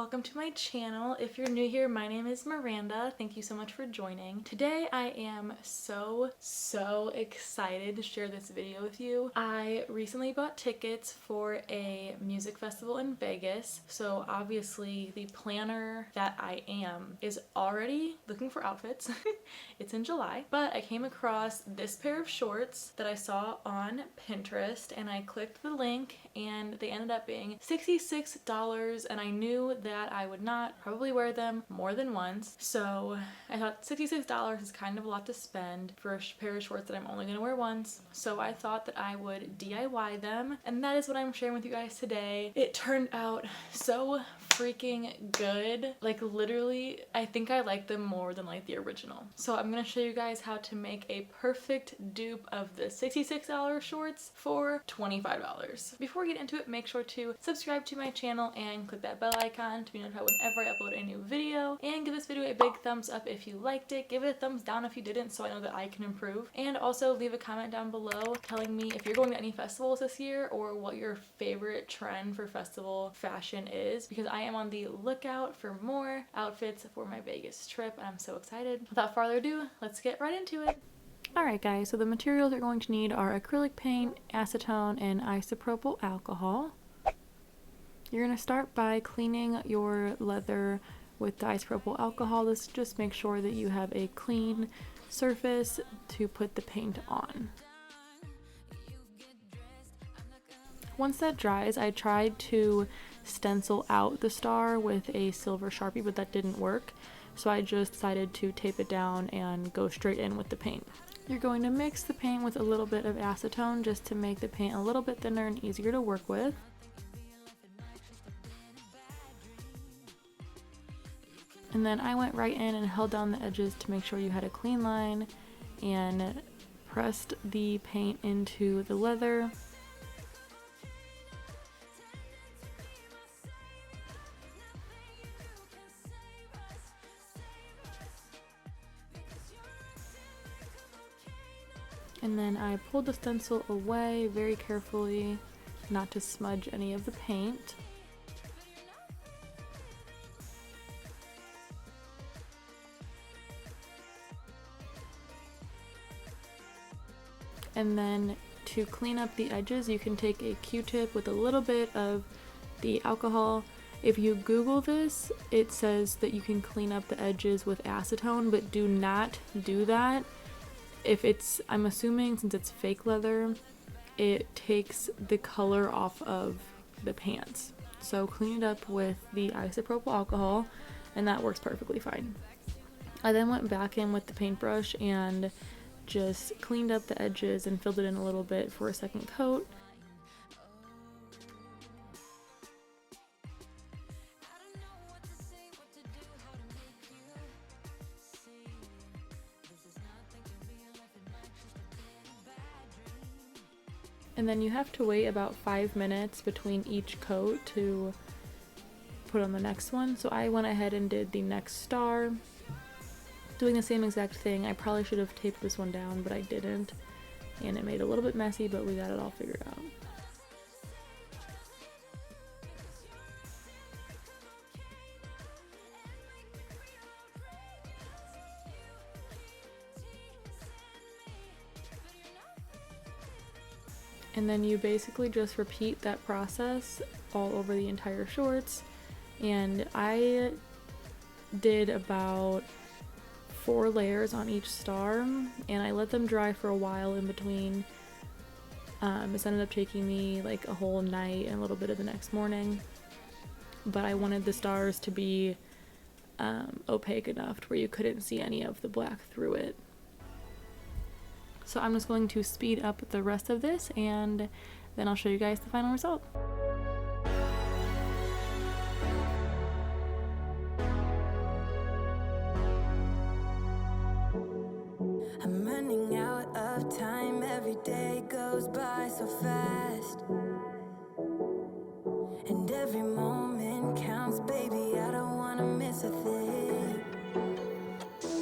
welcome to my channel. If you're new here, my name is Miranda. Thank you so much for joining. Today I am so excited to share this video with you. I recently bought tickets for a music festival in Vegas, so obviously the planner that I am is already looking for outfits. It's in July, but I came across this pair of shorts that I saw on Pinterest and I clicked the link and they ended up being $66, and I knew that I would not probably wear them more than once. So I thought $66 is kind of a lot to spend for a pair of shorts that I'm only going to wear once. So I thought that I would DIY them, and that is what I'm sharing with you guys today. It turned out so freaking good. Like literally, I think I like them more than like the original. So I'm going to show you guys how to make a perfect dupe of the $66 shorts for $25. Before we get into it, make sure to subscribe to my channel and click that bell icon to be notified whenever I upload a new video, and give this video a big thumbs up if you liked it. Give it a thumbs down if you didn't, so I know that I can improve, and also leave a comment down below telling me if you're going to any festivals this year or what your favorite trend for festival fashion is, because I am on the lookout for more outfits for my Vegas trip and I'm so excited. Without further ado, let's get right into it. Alright guys, so the materials you're going to need are acrylic paint, acetone, and isopropyl alcohol. You're going to start by cleaning your leather with the isopropyl alcohol. This just make sure that you have a clean surface to put the paint on. Once that dries, I tried to stencil out the star with a silver Sharpie, but that didn't work. So I just decided to tape it down and go straight in with the paint. You're going to mix the paint with a little bit of acetone just to make the paint a little bit thinner and easier to work with. And then I went right in and held down the edges to make sure you had a clean line and pressed the paint into the leather. And then I pulled the stencil away very carefully, not to smudge any of the paint. And then to clean up the edges, you can take a Q-tip with a little bit of the alcohol. If you Google this, it says that you can clean up the edges with acetone, but do not do that. I'm assuming since it's fake leather, it takes the color off of the pants. So clean it up with the isopropyl alcohol and that works perfectly fine. I then went back in with the paintbrush and just cleaned up the edges and filled it in a little bit for a second coat. And then you have to wait about 5 minutes between each coat to put on the next one. So I went ahead and did the next star, doing the same exact thing. I probably should have taped this one down, but I didn't. And it made it a little bit messy, but we got it all figured out. And then you basically just repeat that process all over the entire shorts. And I did about 4 layers on each star, and I let them dry for a while in between. This ended up taking me like a whole night and a little bit of the next morning. But I wanted the stars to be opaque enough to where you couldn't see any of the black through it. So I'm just going to speed up the rest of this and then I'll show you guys the final result. I'm running out of time, every day goes by so fast, and every moment counts, baby, I don't wanna miss a thing.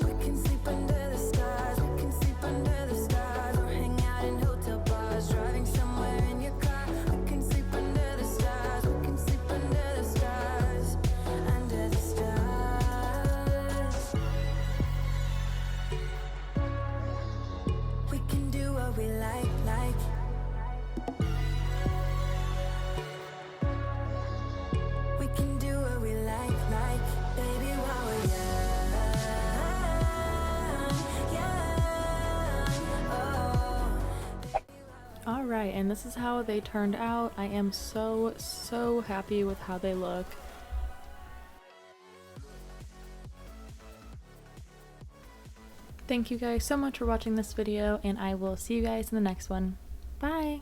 We can sleep under the stars, we can sleep under the stars, or hang out in hotel bars, driving somewhere in your car. We can sleep under the stars, we can sleep under the stars. I and this is how they turned out. I am so happy with how they look. Thank you guys so much for watching this video, and I will see you guys in the next one. Bye!